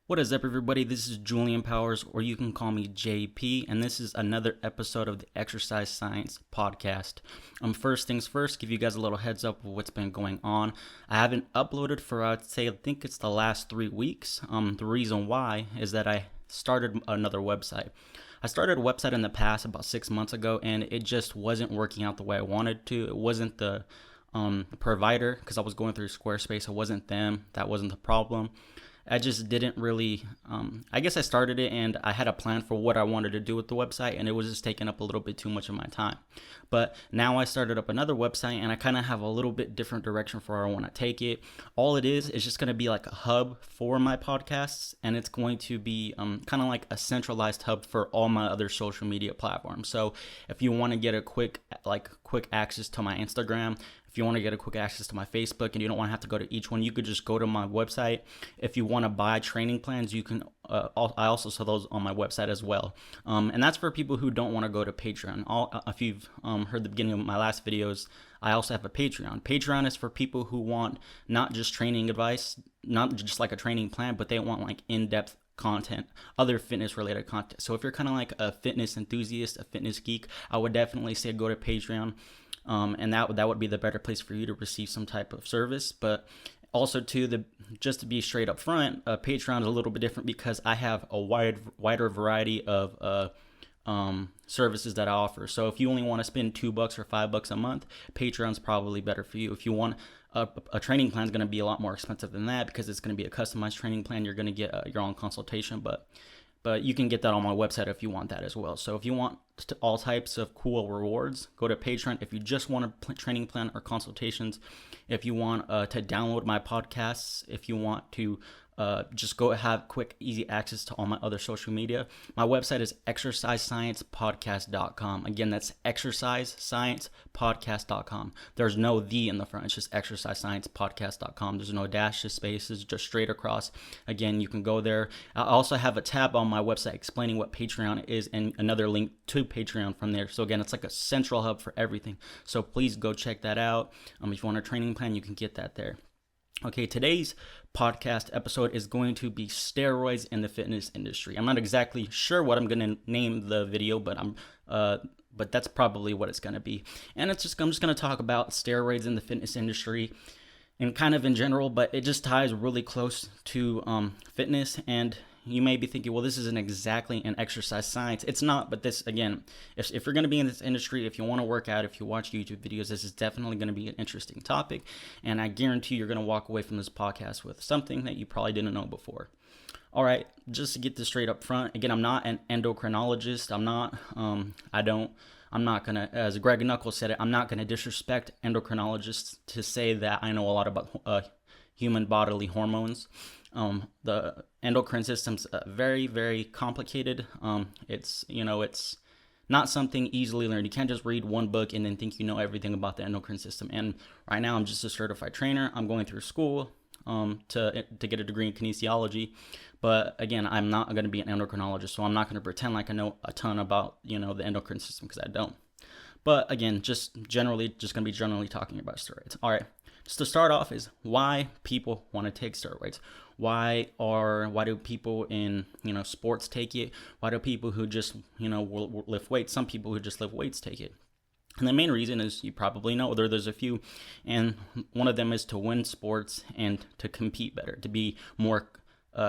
What is up, everybody? This is Julian Powers, or you can call me JP, and this is another episode of the Exercise Science Podcast. First things first, give you guys a little heads up of what's been going on. I haven't uploaded for, I think it's the last 3 weeks. The reason why is that I started another website. I started a website in the past about 6 months ago, and it just wasn't working out the way I wanted to. It wasn't the provider, because I was going through Squarespace. It wasn't them. That wasn't the problem. I just didn't really, I guess I started it and I had a plan for what I wanted to do with the website, and it was just taking up a little bit too much of my time. But now I started up another website and I kind of have a little bit different direction for where I want to take it. All it is just going to be like a hub for my podcasts, and it's going to be kind of like a centralized hub for all my other social media platforms. So if you want to get a quick access to my Instagram, if you want to get a quick access to my Facebook and you don't want to have to go to each one, you could just go to my website. If you want to buy training plans, you can. I also sell those on my website as well. And that's for people who don't want to go to Patreon. If you've heard the beginning of my last videos, I also have a Patreon. Patreon is for people who want not just training advice, not just like a training plan, but they want like in-depth content, other fitness related content. So if you're kind of like a fitness enthusiast, a fitness geek, I would definitely say go to Patreon. And that would be the better place for you to receive some type of service. But also just to be straight up front, Patreon is a little bit different because I have a wider variety of services that I offer. So if you only want to spend $2 or $5 a month, Patreon's probably better for you. If you want a training plan, is going to be a lot more expensive than that because it's going to be a customized training plan. You're going to get your own consultation, but you can get that on my website if you want that as well. So if you want all types of cool rewards, go to Patreon. If you just want a training plan or consultations, if you want to download my podcasts, if you want to just go have quick, easy access to all my other social media, my website is exercisesciencepodcast.com. Again, that's exercisesciencepodcast.com. There's no "the" in the front. It's just exercisesciencepodcast.com. There's no dashes, spaces, just straight across. Again, you can go there. I also have a tab on my website explaining what Patreon is and another link to Patreon from there. So again, it's like a central hub for everything. So please go check that out. If you want a training plan, you can get that there. Okay, today's podcast episode is going to be steroids in the fitness industry. I'm not exactly sure what I'm going to name the video, but but that's probably what it's going to be. And I'm just going to talk about steroids in the fitness industry and kind of in general, but it just ties really close to fitness. And you may be thinking, well, this isn't exactly an exercise science. It's not, but this, again, if you're going to be in this industry, if you want to work out, if you watch YouTube videos, this is definitely going to be an interesting topic. And I guarantee you're going to walk away from this podcast with something that you probably didn't know before. All right, just to get this straight up front, again, I'm not an endocrinologist. I'm not going to, as Greg Knuckles said it, I'm not going to disrespect endocrinologists to say that I know a lot about human bodily hormones. The endocrine system's very, very complicated. It's not something easily learned. You can't just read one book and then think you know everything about the endocrine system. And right now, I'm just a certified trainer. I'm going through school to get a degree in kinesiology. But again, I'm not going to be an endocrinologist, so I'm not going to pretend like I know a ton about the endocrine system, because I don't. But again, just going to be generally talking about steroids. All right. Just to start off is why people want to take steroids. Why do people in sports take it? Why do people who just will lift weights? Some people who just lift weights take it. And the main reason is, you probably know, there's a few, and one of them is to win sports and to compete better, to be more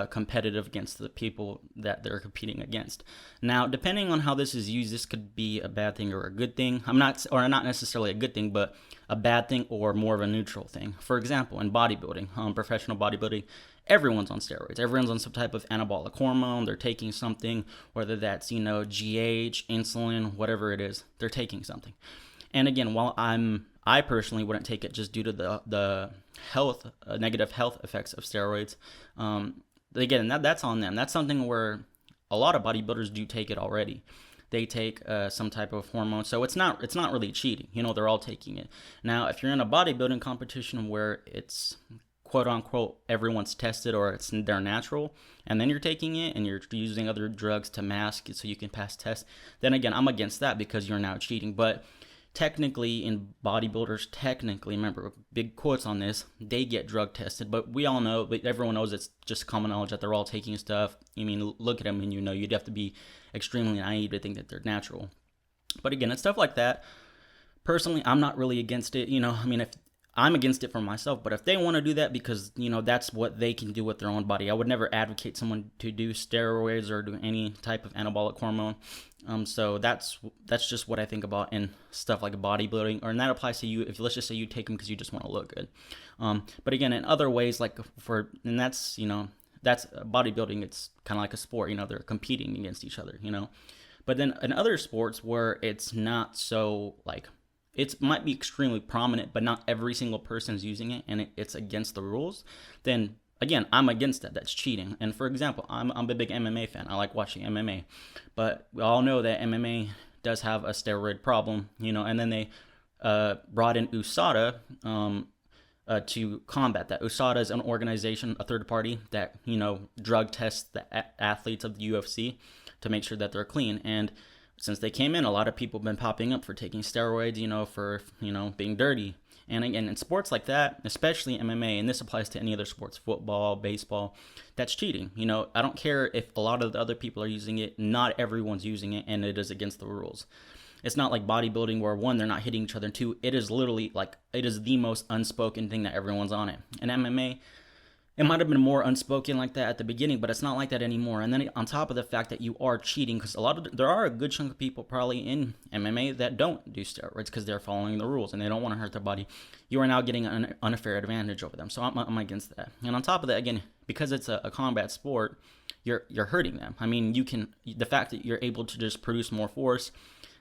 competitive against the people that they're competing against. Now, depending on how this is used, this could be a bad thing or a good thing. Not necessarily a good thing, but a bad thing or more of a neutral thing. For example, in bodybuilding, professional bodybuilding, everyone's on steroids. Everyone's on some type of anabolic hormone. They're taking something, whether that's GH, insulin, whatever it is. They're taking something. And again, while I personally wouldn't take it just due to the negative health effects of steroids. Again, that's on them. That's something where a lot of bodybuilders do take it already. They take some type of hormone, so it's not really cheating. They're all taking it. Now, if you're in a bodybuilding competition where it's quote unquote everyone's tested or they're natural, and then you're taking it and you're using other drugs to mask it so you can pass tests, then again, I'm against that because you're now cheating. But technically, in bodybuilders, remember, big quotes on this, they get drug tested, but we all know, but everyone knows, it's just common knowledge that they're all taking stuff. I mean, look at them and you'd have to be extremely naive to think that they're natural. But again, it's stuff like that. Personally, I'm not really against it. I mean, if I'm against it for myself, but if they want to do that because, that's what they can do with their own body, I would never advocate someone to do steroids or do any type of anabolic hormone. So that's just what I think about in stuff like bodybuilding, and that applies to you if, let's just say, you take them because you just want to look good. But again, in other ways, and that's bodybuilding, it's kind of like a sport, they're competing against each other, But then in other sports where it's not so, it might be extremely prominent, but not every single person is using it, and it's against the rules, then again, I'm against that. That's cheating. And for example, I'm a big MMA fan. I like watching MMA, but we all know that MMA does have a steroid problem, and then they brought in USADA to combat that. USADA is an organization, a third party that, drug tests the athletes of the UFC to make sure that they're clean. And since they came in, a lot of people have been popping up for taking steroids, for, being dirty. And again, in sports like that, especially MMA, and this applies to any other sports, football, baseball, that's cheating. I don't care if a lot of the other people are using it, not everyone's using it, and it is against the rules. It's not like bodybuilding where, one, they're not hitting each other, and two, it is literally it is the most unspoken thing that everyone's on it. In MMA, it might have been more unspoken like that at the beginning, but it's not like that anymore. And then on top of the fact that you are cheating, because there are a good chunk of people probably in MMA that don't do steroids because they're following the rules and they don't want to hurt their body. You are now getting an unfair advantage over them. So I'm against that. And on top of that, again, because it's a combat sport, you're hurting them. I mean, the fact that you're able to just produce more force,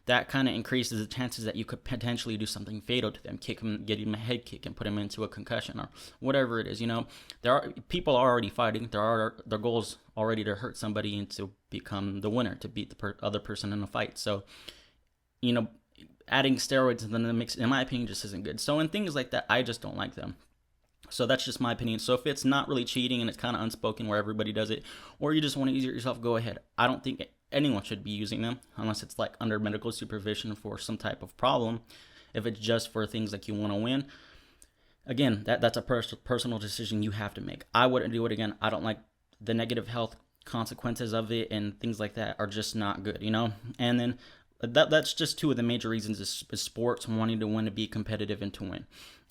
that kind of increases the chances that you could potentially do something fatal to them, kick them, get him a head kick, and put him into a concussion or whatever it is. People are already fighting. Their goals already to hurt somebody and to become the winner, to beat the other person in a fight. So, adding steroids into the mix, in my opinion, just isn't good. So in things like that, I just don't like them. So that's just my opinion. So if it's not really cheating and it's kind of unspoken where everybody does it, or you just want to use it yourself, go ahead. I don't think anyone should be using them unless it's under medical supervision for some type of problem. If it's just for things like you want to win, again, that's a personal decision you have to make. I wouldn't do it again. I don't like the negative health consequences of it, and things like that are just not good, And then that's just two of the major reasons is sports wanting to win, to be competitive and to win.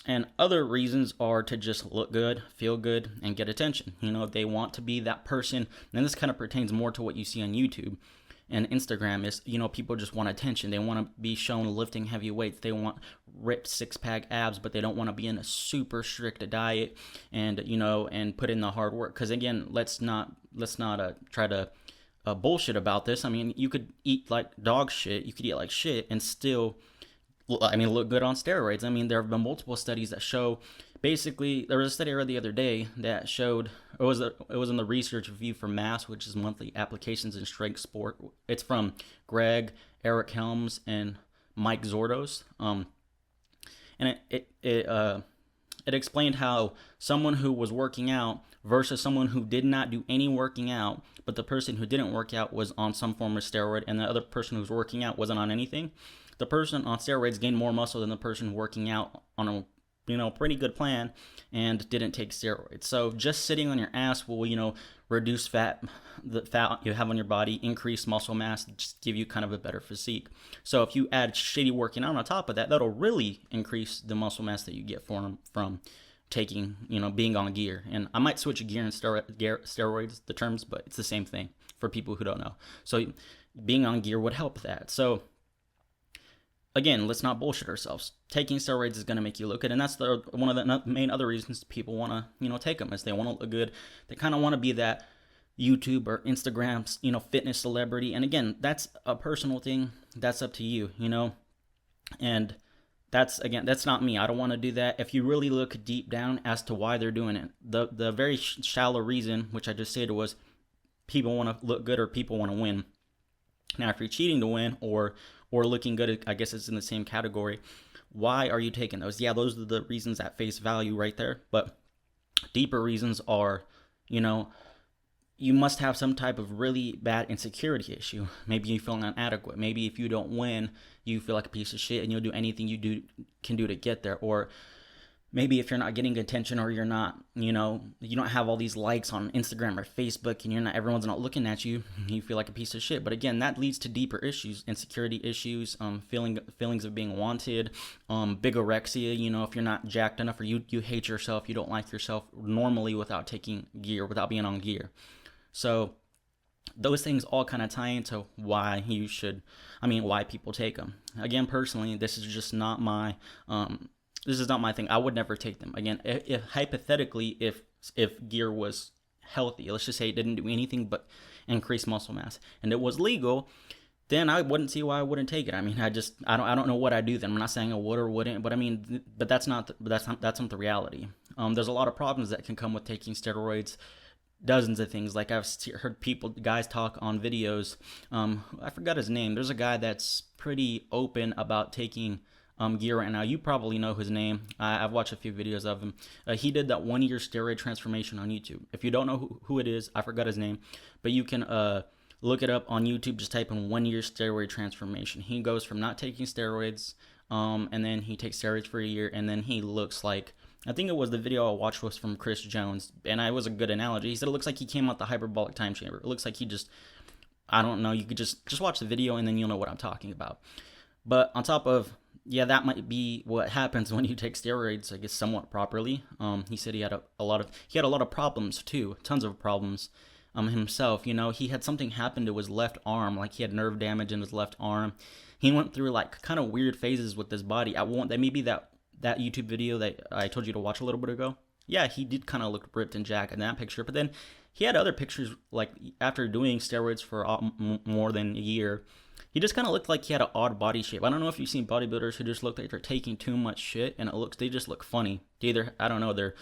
And other reasons are to just look good, feel good, and get attention. They want to be that person. And this kind of pertains more to what you see on YouTube and Instagram is, people just want attention. They want to be shown lifting heavy weights. They want ripped six-pack abs, but they don't want to be in a super strict diet and, and put in the hard work. Because again, let's not try to bullshit about this. I mean, you could eat like dog shit. You could eat like shit and still, look good on steroids. I mean, there have been multiple studies that show, basically, there was a study I read the other day that showed, it was in the Research Review for Mass, which is monthly applications in strength sport. It's from Greg, Eric Helms, and Mike Zordos. And it explained how someone who was working out versus someone who did not do any working out, but the person who didn't work out was on some form of steroid, and the other person who was working out wasn't on anything. The person on steroids gained more muscle than the person working out on a pretty good plan and didn't take steroids. So just sitting on your ass will, reduce the fat you have on your body, increase muscle mass, just give you kind of a better physique. So if you add shitty working out on top of that, that'll really increase the muscle mass that you get from taking, being on gear. And I might switch gear and steroids, the terms, but it's the same thing for people who don't know. So being on gear would help that. So again, let's not bullshit ourselves. Taking steroids is going to make you look good, and that's one of the main other reasons people want to, take them, is they want to look good. They kind of want to be that YouTube or Instagram, fitness celebrity. And again, that's a personal thing. That's up to you, And that's not me. I don't want to do that. If you really look deep down as to why they're doing it, the very shallow reason, which I just said, was people want to look good or people want to win. Now, if you're cheating to win or looking good, I guess it's in the same category. Why are you taking those? Yeah, those are the reasons at face value right there. But deeper reasons are, you must have some type of really bad insecurity issue. Maybe you feel inadequate. Maybe if you don't win, you feel like a piece of shit and you'll do anything can do to get there. Or maybe if you're not getting attention, or you're not, you don't have all these likes on Instagram or Facebook, and everyone's not looking at you, you feel like a piece of shit. But again, that leads to deeper issues, insecurity issues, feelings of being wanted, bigorexia, if you're not jacked enough, or you hate yourself, you don't like yourself normally without taking gear, without being on gear. So those things all kind of tie into why why people take them. Again, personally, this is just not my, this is not my thing. I would never take them. Again, if hypothetically, if gear was healthy, let's just say it didn't do anything but increase muscle mass, and it was legal, then I wouldn't see why I wouldn't take it. I mean, I don't know what I'd do then. I'm not saying I would or wouldn't, but that's not the reality. There's a lot of problems that can come with taking steroids. Dozens of things. Like, I've heard guys talk on videos. I forgot his name. There's a guy that's pretty open about taking gear right now. You probably know his name. I've watched a few videos of him. He did that 1-year steroid transformation on YouTube. If you don't know who it is, I forgot his name, but you can look it up on YouTube. Just type in 1-year steroid transformation. He goes from not taking steroids, and then he takes steroids for a year, and then he looks like, I think it was the video I watched was from Chris Jones, and it was a good analogy. He said it looks like he came out the hyperbolic time chamber. It looks like he just, I don't know, you could just watch the video and then you'll know what I'm talking about. But on top of, yeah, that might be what happens when you take steroids, I guess, somewhat properly. He said he had a lot of problems too, tons of problems himself. He had something happen to his left arm, like he had nerve damage in his left arm. He went through like kind of weird phases with his body. That YouTube video that I told you to watch a little bit ago, yeah, he did kind of look ripped and jacked in that picture. But then he had other pictures, like after doing steroids for more than a year, he just kind of looked like he had an odd body shape. I don't know if you've seen bodybuilders who just look like they're taking too much shit, and they just look funny. I don't know, the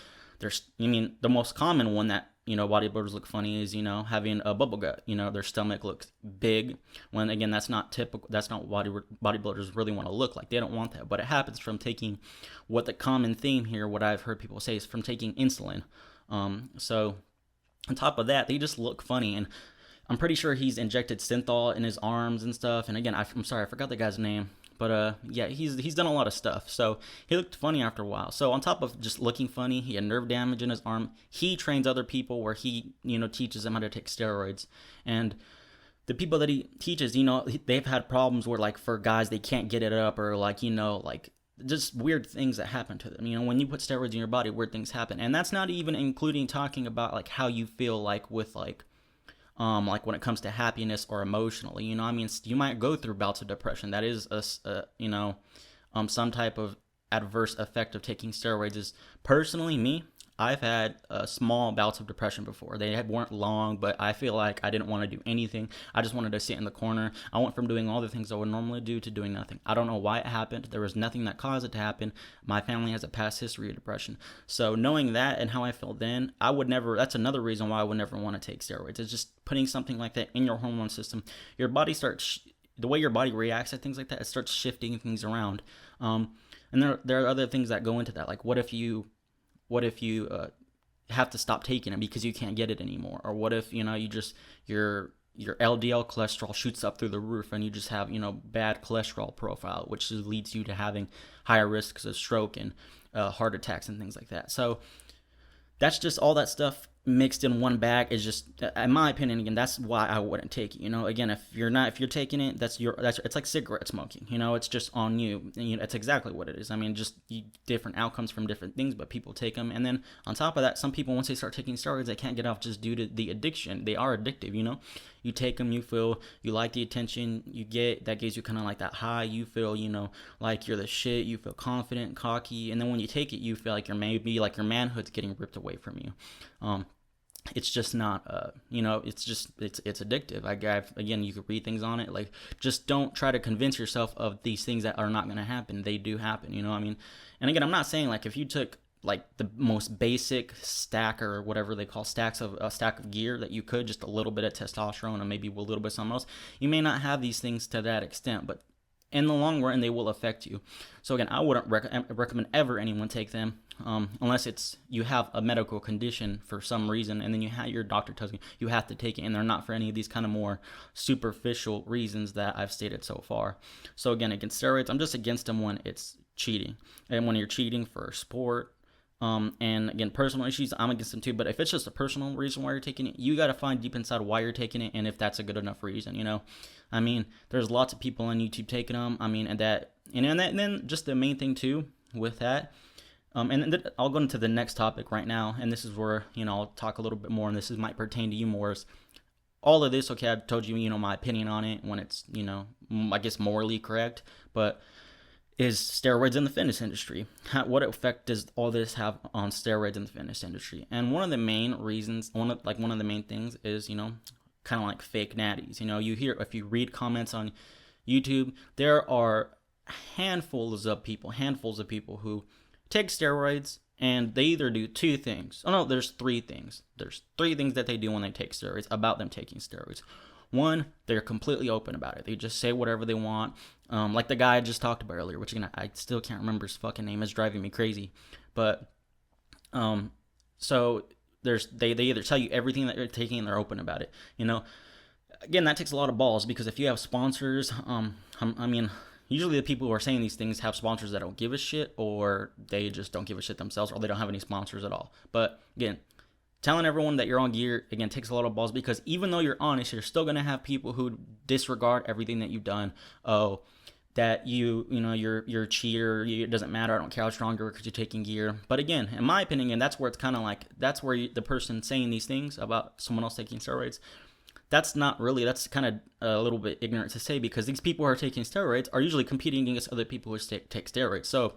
most common one that, bodybuilders look funny is, having a bubble gut. Their stomach looks big, when again, that's not typical. That's not what bodybuilders really want to look like. They don't want that, but it happens from taking, what the common theme here, what I've heard people say, is from taking insulin. So on top of that, they just look funny, and I'm pretty sure he's injected synthol in his arms and stuff. And again, I'm sorry, I forgot the guy's name. But yeah, he's done a lot of stuff. So he looked funny after a while. So on top of just looking funny, he had nerve damage in his arm. He trains other people where he, teaches them how to take steroids. And the people that he teaches, they've had problems where, like, for guys, they can't get it up, or like, like just weird things that happen to them. When you put steroids in your body, weird things happen. And that's not even including talking about like how you feel like with like when it comes to happiness or emotionally. You might go through bouts of depression. That is some type of adverse effect of taking steroids. Is personally me, I've had small bouts of depression before. They weren't long, but I feel like I didn't want to do anything. I just wanted to sit in the corner. I went from doing all the things I would normally do to doing nothing. I don't know why it happened. There was nothing that caused it to happen. My family has a past history of depression. So knowing that and how I felt then, that's another reason why I would never want to take steroids. It's just putting something like that in your hormone system. Your body the way your body reacts to things like that, it starts shifting things around. And there are other things that go into that. Like, what if you have to stop taking it because you can't get it anymore? Or what if, your LDL cholesterol shoots up through the roof and you just have, bad cholesterol profile, which leads you to having higher risks of stroke and heart attacks and things like that. So that's just all that stuff mixed in one bag is just, in my opinion, again, that's why I wouldn't take it. Again, if you're taking it, it's like cigarette smoking. It's just on you. And, it's exactly what it is. Just different outcomes from different things, but people take them. And then on top of that, some people, once they start taking steroids, they can't get off just due to the addiction. They are addictive. You take them, you feel you like the attention you get. That gives you kind of like that high. You feel, like you're the shit. You feel confident, cocky, and then when you take it, you feel like your manhood's getting ripped away from you. It's just not, it's addictive. Again, you could read things on it. Like, just don't try to convince yourself of these things that are not going to happen. They do happen, And again, I'm not saying like if you took like the most basic stack or whatever they call stacks of a stack of gear that you could, just a little bit of testosterone and maybe a little bit of something else, you may not have these things to that extent, but in the long run, they will affect you. So again, I wouldn't recommend ever anyone take them. unless it's you have a medical condition for some reason, and then your doctor tells you have to take it, and they're not for any of these kind of more superficial reasons that I've stated so far. So again, against steroids, I'm just against them when it's cheating, and when you're cheating for sport. And again, personal issues, I'm against them too. But if it's just a personal reason why you're taking it, you got to find deep inside why you're taking it, and if that's a good enough reason, I mean, there's lots of people on YouTube taking them. I mean, and then just the main thing too with that. And I'll go into the next topic right now, and this is where I'll talk a little bit more, and this might pertain to you more. Is all of this okay? I've told you my opinion on it when it's I guess morally correct, but is steroids in the fitness industry? What effect does all this have on steroids in the fitness industry? And one of the main reasons, one of the main things is, kind of like fake natties. You hear, if you read comments on YouTube, there are handfuls of people who take steroids, and they either do two things. Oh no, there's three things. There's three things that they do when they take steroids, about them taking steroids. One, they're completely open about it. They just say whatever they want. Like the guy I just talked about earlier, which I still can't remember his fucking name. It's driving me crazy. But so they either tell you everything that you're taking and they're open about it. Again, that takes a lot of balls, because if you have sponsors, I mean, usually the people who are saying these things have sponsors that don't give a shit, or they just don't give a shit themselves, or they don't have any sponsors at all. But again, telling everyone that you're on gear, again, takes a lot of balls, because even though you're honest, you're still going to have people who disregard everything that you've done. Oh, that you're a cheater, it doesn't matter, I don't care how strong you are because you're taking gear. But again, in my opinion, that's where it's kind of like, that's where the person saying these things about someone else taking steroids, that's kind of a little bit ignorant to say, because these people who are taking steroids are usually competing against other people who take steroids. So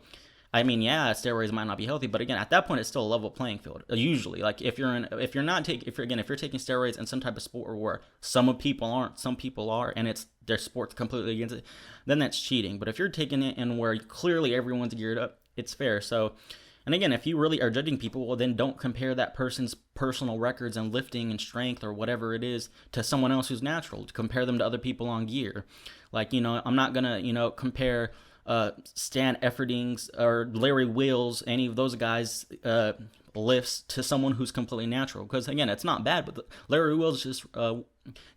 I mean, yeah, steroids might not be healthy, but again, at that point, it's still a level playing field. Usually, like if you're taking steroids in some type of sport where some people aren't, some people are, and it's their sport's completely against it, then that's cheating. But if you're taking it in where clearly everyone's geared up, it's fair. So, and again, if you really are judging people, well, then don't compare that person's personal records and lifting and strength or whatever it is to someone else who's natural. To compare them to other people on gear, like I'm not gonna compare Stan Efferding's or Larry Wheels, any of those guys lifts to someone who's completely natural, because again, it's not bad, but Larry Wheels just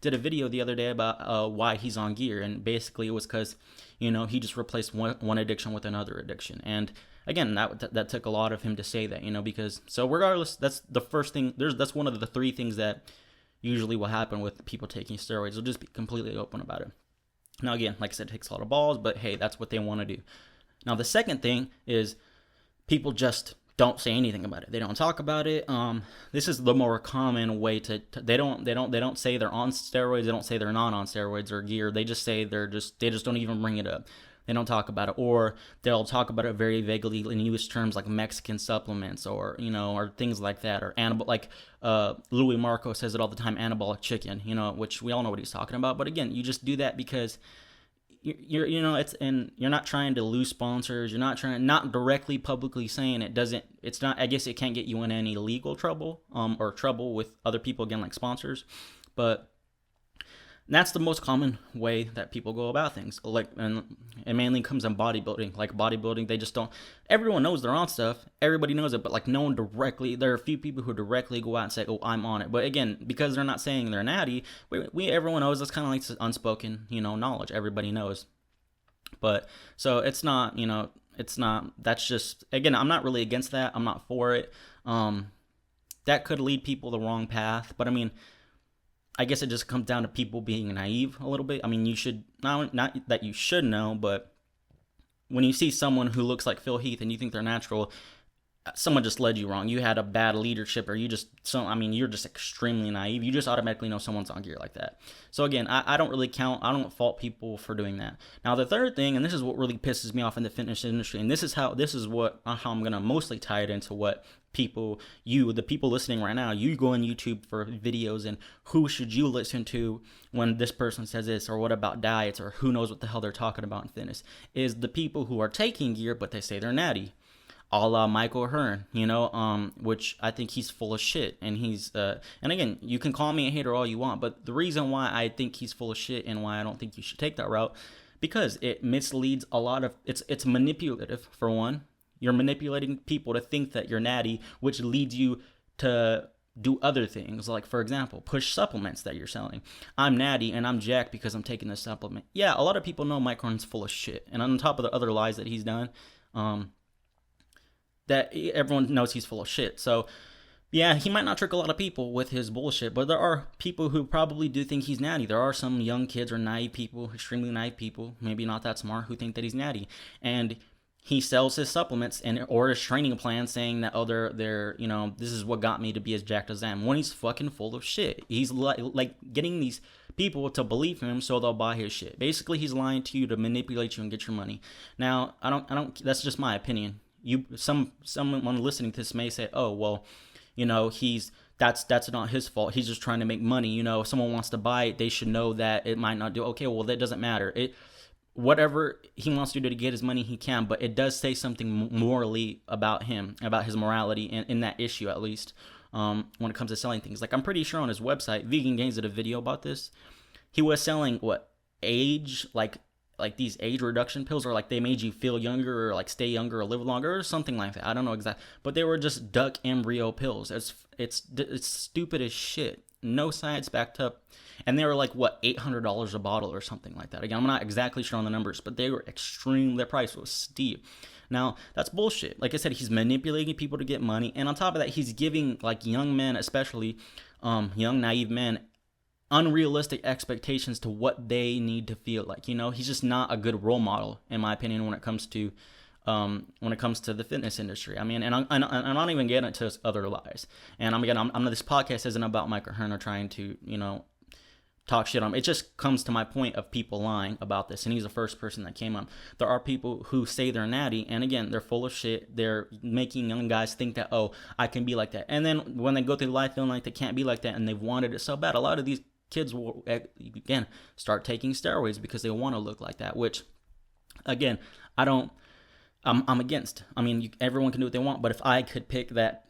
did a video the other day about why he's on gear, and basically it was because he just replaced one addiction with another addiction. And again, that took a lot of him to say that, because so regardless, that's the first thing. That's one of the three things that usually will happen with people taking steroids. They'll just be completely open about it. Now, again, like I said, it takes a lot of balls, but hey, that's what they want to do. Now, the second thing is people just don't say anything about it. They don't talk about it. This is the more common way to they don't say they're on steroids. They don't say they're not on steroids or gear. They just say they just don't even bring it up. They don't talk about it, or they'll talk about it very vaguely and use terms like Mexican supplements, or or things like that, or like Louis Marco says it all the time, anabolic chicken, which we all know what he's talking about. But again, you just do that because you're you're not trying to lose sponsors. You're not directly publicly saying it's not. I guess it can't get you in any legal trouble, or trouble with other people, again, like sponsors, but. That's the most common way that people go about things. And it mainly comes in bodybuilding. Like bodybuilding, they just don't. Everyone knows they're on stuff. Everybody knows it, but no one directly. There are a few people who directly go out and say, "Oh, I'm on it." But again, because they're not saying they're natty, everyone knows. It's kind of like unspoken, knowledge. Everybody knows. But so it's not, it's not. That's just, again, I'm not really against that. I'm not for it. That could lead people the wrong path. But I mean, I guess it just comes down to people being naive a little bit. I mean, you should, not that you should know, but when you see someone who looks like Phil Heath and you think they're natural, someone just led you wrong. You had a bad leadership, or you're just extremely naive. You just automatically know someone's on gear like that. So again, I don't fault people for doing that. Now, the third thing, and this is what really pisses me off in the fitness industry, and this is how I'm going to mostly tie it into what the people listening right now, you go on YouTube for videos and who should you listen to when this person says this, or what about diets, or who knows what the hell they're talking about in fitness, is the people who are taking gear, but they say they're natty. A la Michael Hearn, which I think he's full of shit. And he's, and again, you can call me a hater all you want, but the reason why I think he's full of shit and why I don't think you should take that route, because it misleads a lot of, it's manipulative, for one. You're manipulating people to think that you're natty, which leads you to do other things. Like, for example, push supplements that you're selling. I'm natty and I'm jacked because I'm taking this supplement. Yeah, a lot of people know Mike Hearn's full of shit. And on top of the other lies that he's done, that everyone knows he's full of shit. So, yeah, he might not trick a lot of people with his bullshit, but there are people who probably do think he's natty. There are some young kids or naive people, extremely naive people, maybe not that smart, who think that he's natty. And he sells his supplements or his training plan saying that, oh, they're this is what got me to be as jacked as I am, when he's fucking full of shit. He's like getting these people to believe him so they'll buy his shit. Basically, he's lying to you to manipulate you and get your money. Now, I don't that's just my opinion. Someone listening to this may say, oh, well, that's not his fault. He's just trying to make money. If someone wants to buy it, they should know that it might not do. Okay, well, that doesn't matter. Whatever he wants to do to get his money, he can, but it does say something morally about him, about his morality in that issue, at least, when it comes to selling things. Like, I'm pretty sure on his website, Vegan Gains did a video about this. He was selling like these age reduction pills, or like they made you feel younger or like stay younger or live longer or something like that. I don't know exactly, but they were just duck embryo pills. It's stupid as shit. No science backed up. And they were like, what, $800 a bottle or something like that. Again, I'm not exactly sure on the numbers, but they were extreme. Their price was steep. Now, that's bullshit. Like I said, he's manipulating people to get money. And on top of that, he's giving like young men, especially young naive men, unrealistic expectations to what they need to feel like. He's just not a good role model, in my opinion, when it comes to the fitness industry. I mean, and I'm not even getting into his other lies. And this podcast isn't about Michael Hearn or trying to, talk shit on him. It just comes to my point of people lying about this, and he's the first person that came up. There are people who say they're natty, and again, they're full of shit. They're making young guys think that, oh, I can be like that. And then when they go through life feeling like they can't be like that, and they've wanted it so bad, a lot of these kids will, again, start taking steroids because they want to look like that, which, again, I'm against. I mean, everyone can do what they want, but if I could pick that,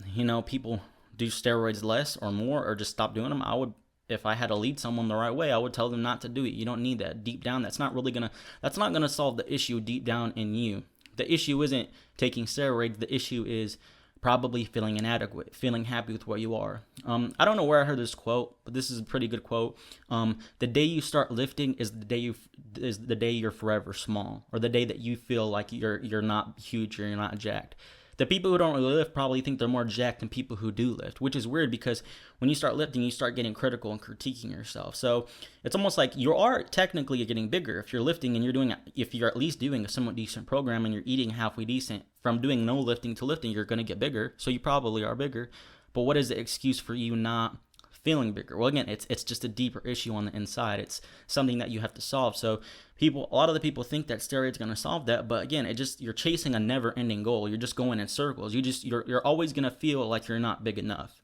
people do steroids less or more or just stop doing them, I would. If I had to lead someone the right way, I would tell them not to do it. You don't need that. Deep down, that's not gonna solve the issue deep down in you. The issue isn't taking steroids. The issue is probably feeling inadequate, feeling happy with where you are. I don't know where I heard this quote, but this is a pretty good quote. The day you start lifting is the day you're forever small, or the day that you feel like you're not huge or you're not jacked. The people who don't really lift probably think they're more jacked than people who do lift, which is weird because when you start lifting, you start getting critical and critiquing yourself. So it's almost like you are technically getting bigger if you're lifting and if you're at least doing a somewhat decent program and you're eating halfway decent. From doing no lifting to lifting, you're going to get bigger. So you probably are bigger. But what is the excuse for you not feeling bigger? Well, again, it's just a deeper issue on the inside. It's something that you have to solve. So a lot of the people think that steroids going to solve that, but again, you're chasing a never-ending goal. You're just going in circles. You're always going to feel like you're not big enough.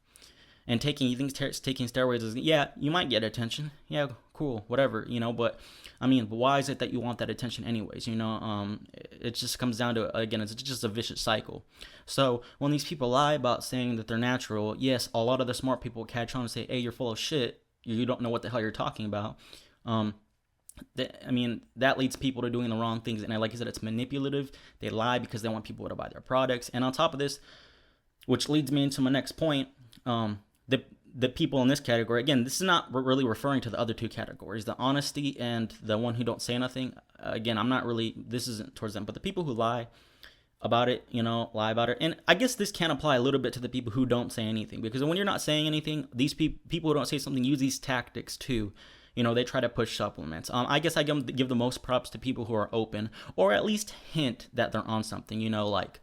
And taking steroids is, yeah, you might get attention. Yeah, cool, whatever, but I mean, why is it that you want that attention anyways? It just comes down to, again, it's just a vicious cycle. So when these people lie about saying that they're natural, yes, a lot of the smart people catch on and say, hey, you're full of shit. You don't know what the hell you're talking about. That leads people to doing the wrong things. And like I said, it's manipulative. They lie because they want people to buy their products. And on top of this, which leads me into my next point, the people in this category, again, this is not really referring to the other two categories, the honesty and the one who don't say nothing. Again, this isn't towards them, but the people who lie about it, lie about it. And I guess this can apply a little bit to the people who don't say anything, because when you're not saying anything, these people who don't say something use these tactics too. They try to push supplements. I guess I give the most props to people who are open, or at least hint that they're on something, like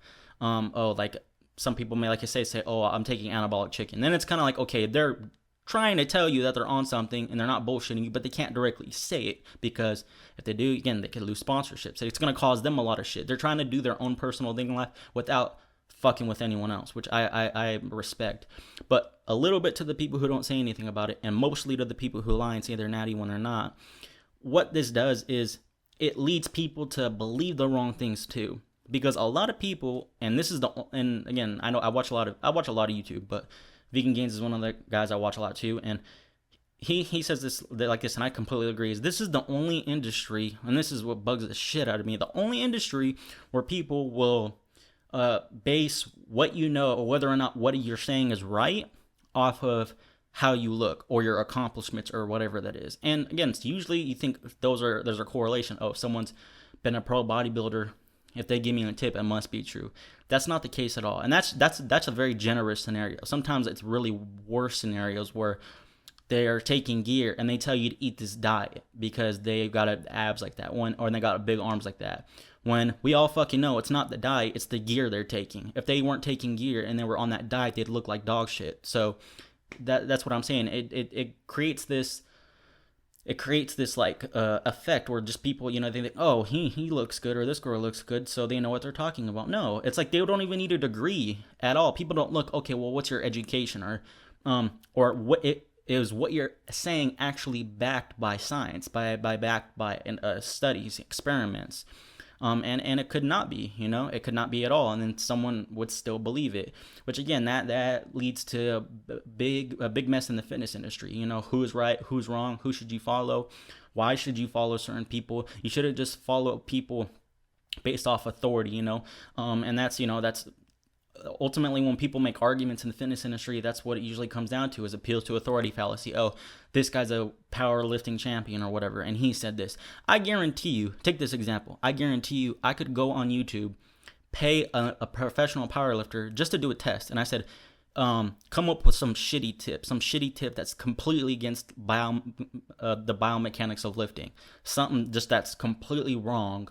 some people may, like I say, oh, I'm taking anabolic chicken. Then it's kind of like, okay, they're trying to tell you that they're on something and they're not bullshitting you, but they can't directly say it, because if they do, again, they could lose sponsorships. It's going to cause them a lot of shit. They're trying to do their own personal thing in life without fucking with anyone else, which I respect. But a little bit to the people who don't say anything about it, and mostly to the people who lie and say they're natty when they're not, what this does is it leads people to believe the wrong things too. Because a lot of people, and again, I know I watch a lot of YouTube, but Vegan Gains is one of the guys I watch a lot too, and he says this like this, and I completely agree. Is this is the only industry, and this is what bugs the shit out of me, the only industry where people will base what you know or whether or not what you're saying is right off of how you look or your accomplishments or whatever that is. And again, it's usually you think there's a correlation. Oh, if someone's been a pro bodybuilder, if they give me a tip, it must be true. That's not the case at all. And that's a very generous scenario. Sometimes it's really worse scenarios where they are taking gear and they tell you to eat this diet because they've got abs like that one, or they got big arms like that. When we all fucking know it's not the diet, it's the gear they're taking. If they weren't taking gear and they were on that diet, they'd look like dog shit. So that's what I'm saying. It creates this like effect where just people, they think, oh, he looks good or this girl looks good, so they know what they're talking about. No, it's like they don't even need a degree at all. People don't look, okay, well, what's your education, or what it is, what you're saying actually backed by science, backed by studies, experiments. And it could not be, it could not be at all. And then someone would still believe it, which again, that leads to a big mess in the fitness industry. Who's right, who's wrong, who should you follow? Why should you follow certain people? You shouldn't just follow people based off authority, and that's ultimately when people make arguments in the fitness industry, that's what it usually comes down to, is appeals to authority fallacy. Oh, this guy's a powerlifting champion or whatever, and he said this. I guarantee you, take this example, I guarantee you I could go on YouTube, pay a professional powerlifter just to do a test, and I said, come up with some shitty tip that's completely against the biomechanics of lifting, something just that's completely wrong.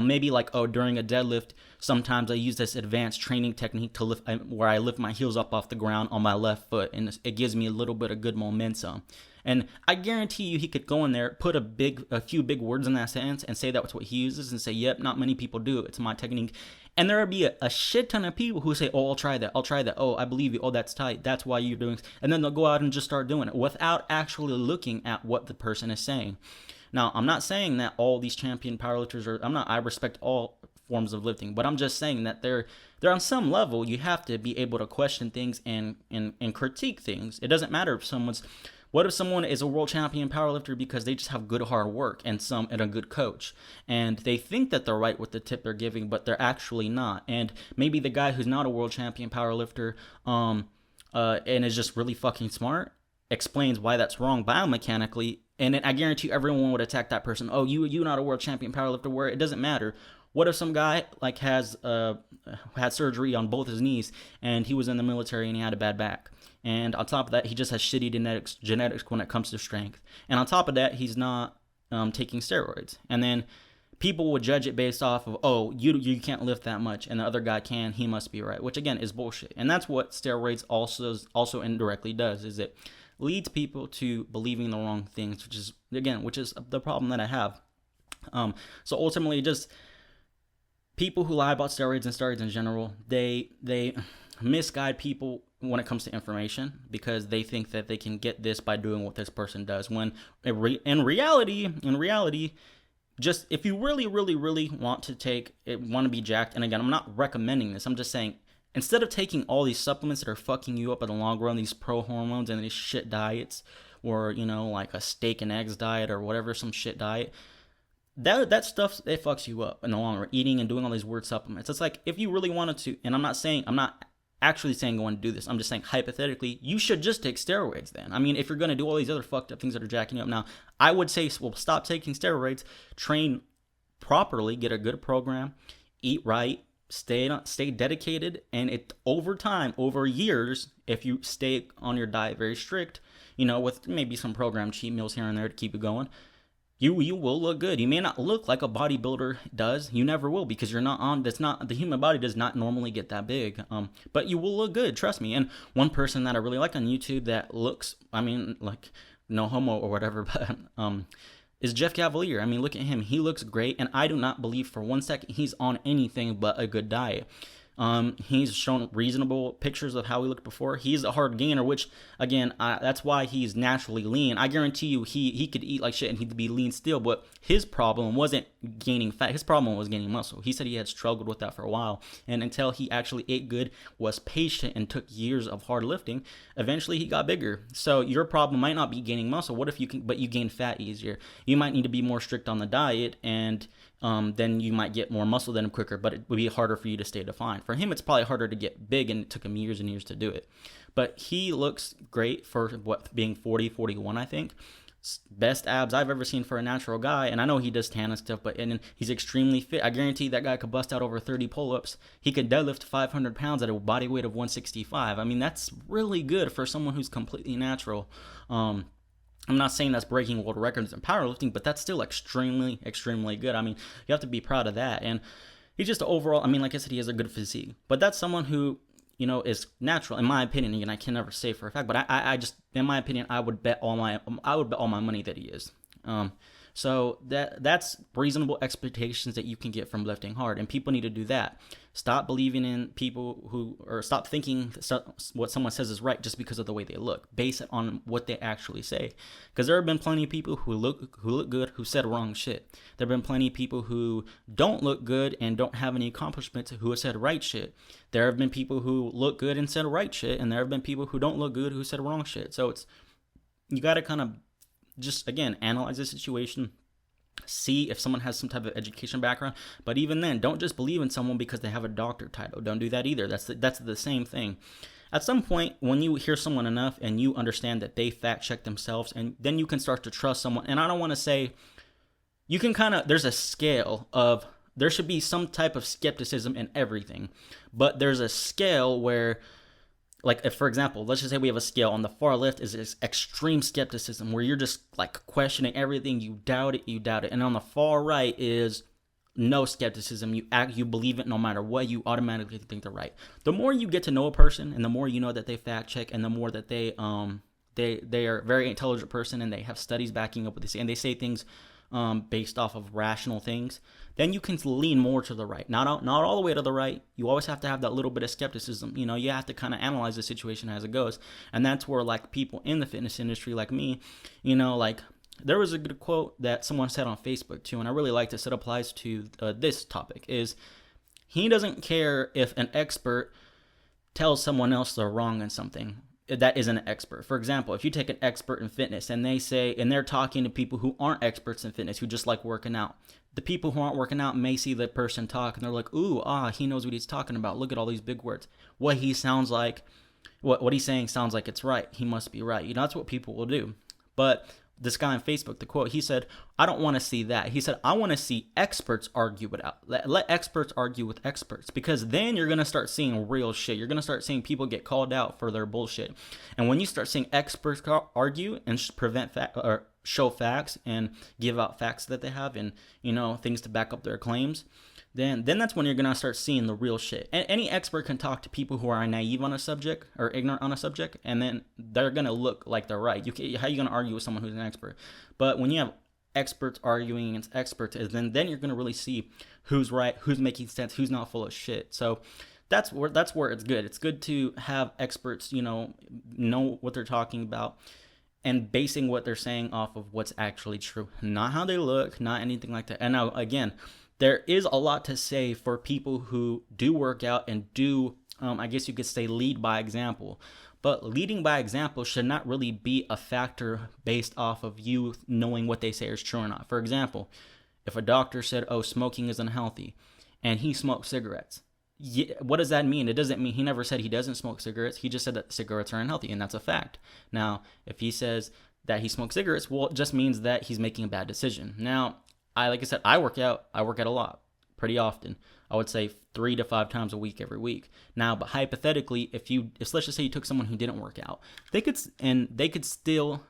Maybe like, during a deadlift, sometimes I use this advanced training technique to lift, where I lift my heels up off the ground on my left foot, and it gives me a little bit of good momentum. And I guarantee you he could go in there, put a few big words in that sentence and say that's what he uses and say, yep, not many people do it. It's my technique. And there would be a shit ton of people who say, oh, I'll try that. Oh, I believe you. Oh, that's tight. That's why you're doing it. And then they'll go out and just start doing it without actually looking at what the person is saying. Now, I'm not saying that all these champion powerlifters I respect all forms of lifting, but I'm just saying that they're on some level, you have to be able to question things and critique things. It doesn't matter what if someone is a world champion powerlifter because they just have good hard work and a good coach, and they think that they're right with the tip they're giving, but they're actually not. And maybe the guy who's not a world champion powerlifter and is just really fucking smart explains why that's wrong biomechanically, and I guarantee you everyone would attack that person. Oh, you not a world champion powerlifter, where it doesn't matter. What if some guy like has had surgery on both his knees, and he was in the military and he had a bad back, and on top of that he just has shitty genetics when it comes to strength, and on top of that he's not taking steroids, and then people would judge it based off of, oh, you can't lift that much and the other guy can, he must be right, which again is bullshit. And that's what steroids also indirectly does, is it leads people to believing the wrong things, which is the problem that I have. So ultimately, just people who lie about steroids in general, they misguide people when it comes to information, because they think that they can get this by doing what this person does, when in reality, just if you really want to be jacked, and again, I'm not recommending this, I'm just saying, instead of taking all these supplements that are fucking you up in the long run, these pro hormones and these shit diets, or like a steak and eggs diet or whatever, some shit diet, that stuff, it fucks you up in the long run, eating and doing all these weird supplements. It's like, if you really wanted to, and I'm not actually saying go and do this, I'm just saying hypothetically, you should just take steroids then. I mean, if you're going to do all these other fucked up things that are jacking you up, now I would say, well, stop taking steroids, train properly, get a good program, eat right, stay dedicated, and it over time, over years, if you stay on your diet very strict, with maybe some programmed cheat meals here and there to keep it going, you will look good. You may not look like a bodybuilder does. You never will, because you're not on. The human body does not normally get that big. But you will look good, trust me. And one person that I really like on YouTube that looks, like no homo or whatever, but is Jeff Cavalier. I mean, look at him. He looks great, and I do not believe for one second he's on anything but a good diet. He's shown reasonable pictures of how he looked before. He's a hard gainer, which again, that's why he's naturally lean. I guarantee you he could eat like shit and he'd be lean still, but his problem wasn't gaining fat. His problem was gaining muscle. He said he had struggled with that for a while, and until he actually ate good, was patient, and took years of hard lifting, eventually he got bigger. So your problem might not be gaining muscle. What if you gain fat easier? You might need to be more strict on the diet, and then you might get more muscle than him quicker, but it would be harder for you to stay defined. For him, it's probably harder to get big, and it took him years and years to do it. But he looks great for being 40, 41, I think. Best abs I've ever seen for a natural guy, and I know he does tan and stuff, and he's extremely fit. I guarantee that guy could bust out over 30 pull-ups. He could deadlift 500 pounds at a body weight of 165. I mean, that's really good for someone who's completely natural. I'm not saying that's breaking world records in powerlifting, but that's still extremely, extremely good. I mean, you have to be proud of that. And he's just overall, I mean, like I said, he has a good physique. But that's someone who, is natural, in my opinion. Again, I can never say for a fact, but I just, in my opinion, I would bet all my money that he is. So that's reasonable expectations that you can get from lifting hard, and people need to do that. Stop believing in people or stop thinking what someone says is right just because of the way they look. Base it on what they actually say, because there have been plenty of people who look good who said wrong shit. There have been plenty of people who don't look good and don't have any accomplishments who have said right shit. There have been people who look good and said right shit, and there have been people who don't look good who said wrong shit. So you got to kind of just, again, analyze the situation, see if someone has some type of education background. But even then, don't just believe in someone because they have a doctor title. Don't do that either. That's the same thing. At some point, when you hear someone enough and you understand that they fact check themselves, and then you can start to trust someone. And I don't want to say, you can there's a scale of, there should be some type of skepticism in everything, but there's a scale where, like, if, for example, let's just say we have a scale. On the far left is this extreme skepticism where you're just like questioning everything. You doubt it. And on the far right is no skepticism. You believe it no matter what. You automatically think they're right. The more you get to know a person, and the more you know that they fact check, and the more that they are a very intelligent person, and they have studies backing up what they say, and they say things based off of rational things, then you can lean more to the right. Not all the way to the right. You always have to have that little bit of skepticism. You have to kind of analyze the situation as it goes. And that's where, like, people in the fitness industry like me, like, there was a good quote that someone said on Facebook too, and I really like this. It applies to this topic, is he doesn't care if an expert tells someone else they're wrong in something that isn't an expert. For example, if you take an expert in fitness and they're talking to people who aren't experts in fitness, who just like working out, the people who aren't working out may see the person talk and they're like, he knows what he's talking about. Look at all these big words. What he sounds like, what he's saying sounds like it's right. He must be right. That's what people will do. But this guy on Facebook, the quote, he said, I don't want to see that. He said, I want to see experts argue it out. Let experts argue with experts, because then you're going to start seeing real shit. You're going to start seeing people get called out for their bullshit. And when you start seeing experts argue and show facts and give out facts that they have, and, things to back up their claims, then that's when you're going to start seeing the real shit. And any expert can talk to people who are naive on a subject or ignorant on a subject, and then they're going to look like they're right. How are you going to argue with someone who's an expert? But when you have experts arguing against experts, then you're going to really see who's right, who's making sense, who's not full of shit. So that's where it's good. It's good to have experts, know what they're talking about, and basing what they're saying off of what's actually true, not how they look, not anything like that. And now, again, there is a lot to say for people who do work out and do, I guess you could say, lead by example. But leading by example should not really be a factor based off of you knowing what they say is true or not. For example, if a doctor said, smoking is unhealthy, and he smoked cigarettes, what does that mean? It doesn't mean, he never said he doesn't smoke cigarettes. He just said that cigarettes are unhealthy, and that's a fact. Now, if he says that he smokes cigarettes, well, it just means that he's making a bad decision. Now, like I said, I work out a lot, pretty often. I would say 3 to 5 times a week, every week. Now, but hypothetically, if let's just say you took someone who didn't work out, they could still,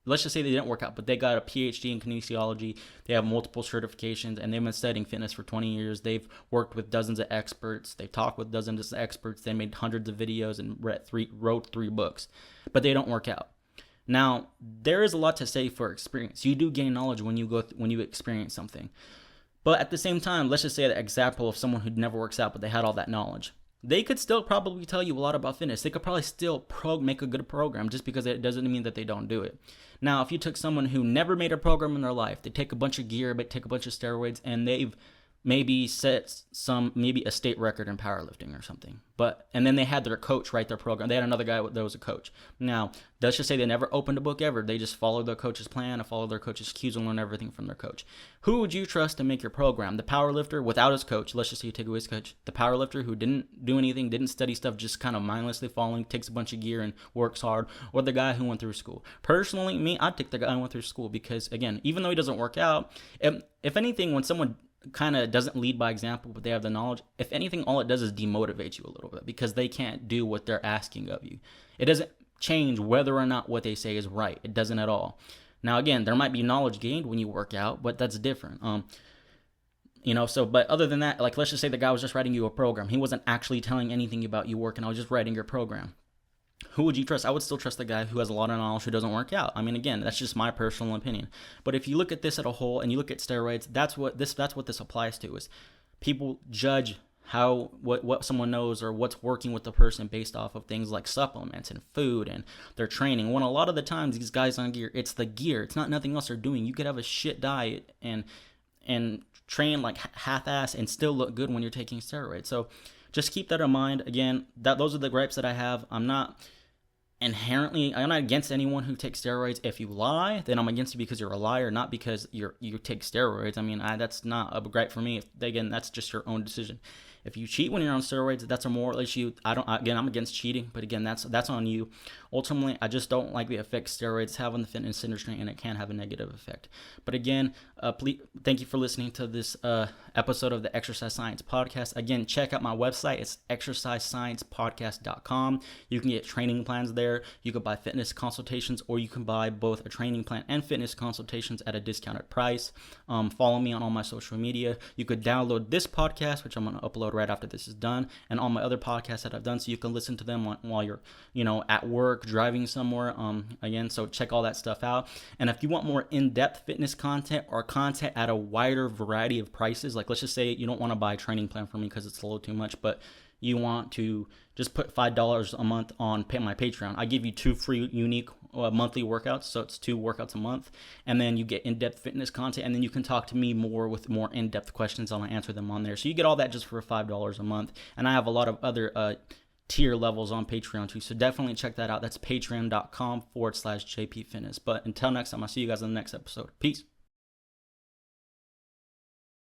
let's just say they didn't work out, but they got a PhD in kinesiology, they have multiple certifications, and they've been studying fitness for 20 years. They've worked with dozens of experts. They've talked with dozens of experts. They made hundreds of videos and wrote 3 books, but they don't work out. Now, there is a lot to say for experience. You do gain knowledge when you experience something. But at the same time, let's just say the example of someone who never works out, but they had all that knowledge. They could still probably tell you a lot about fitness. They could probably still make a good program, just because it doesn't mean that they don't do it. Now, if you took someone who never made a program in their life, they take a bunch of gear, but take a bunch of steroids, and they've maybe set maybe a state record in powerlifting or something. And then they had their coach write their program. They had another guy that was a coach. Now, let's just say they never opened a book ever. They just followed their coach's plan and followed their coach's cues and learned everything from their coach. Who would you trust to make your program? The powerlifter without his coach. Let's just say you take away his coach. The powerlifter who didn't do anything, didn't study stuff, just kind of mindlessly following, takes a bunch of gear and works hard, or the guy who went through school. Personally, me, I'd take the guy who went through school because, again, even though he doesn't work out, if anything, when someone kind of doesn't lead by example, but they have the knowledge, if anything, all it does is demotivate you a little bit because they can't do what they're asking of you. It doesn't change whether or not what they say is right. It doesn't at all. Now, again, there might be knowledge gained when you work out, but that's different. But other than that, like, let's just say the guy was just writing you a program. He wasn't actually telling anything about you working. I was just writing your program. Who would you trust? I would still trust the guy who has a lot of knowledge who doesn't work out. I mean, again, that's just my personal opinion. But if you look at this as a whole and you look at steroids, that's what this applies to, is people judge what someone knows or what's working with the person based off of things like supplements and food and their training. When a lot of the times these guys on gear, it's the gear. It's not nothing else they're doing. You could have a shit diet and train like half-ass and still look good when you're taking steroids. So just keep that in mind. Again, those are the gripes that I have. I'm not against anyone who takes steroids. If you lie, then I'm against you because you're a liar, not because you take steroids. I mean, that's not a gripe for me. Again, that's just your own decision. If you cheat when you're on steroids, that's a moral issue. I'm against cheating, but again, that's on you. Ultimately, I just don't like the effect steroids have on the fitness industry, and it can have a negative effect. But again, please, thank you for listening to this episode of the Exercise Science Podcast. Again, check out my website. It's exercisesciencepodcast.com. You can get training plans there. You can buy fitness consultations, or you can buy both a training plan and fitness consultations at a discounted price. Follow me on all my social media. You could download this podcast, which I'm going to upload right after this is done, and all my other podcasts that I've done, so you can listen to them while you're at work, driving somewhere. Again, so check all that stuff out. And if you want more in-depth fitness content or content at a wider variety of prices, like let's just say you don't want to buy a training plan from me because it's a little too much, but you want to just put $5 a month on my Patreon. I give you 2 free unique monthly workouts, so it's 2 workouts a month, and then you get in-depth fitness content, and then you can talk to me more with more in-depth questions. I'll answer them on there. So you get all that just for $5 a month, and I have a lot of other tier levels on Patreon too, so definitely check that out. That's patreon.com/JPFitness. But until next time, I'll see you guys in the next episode. Peace.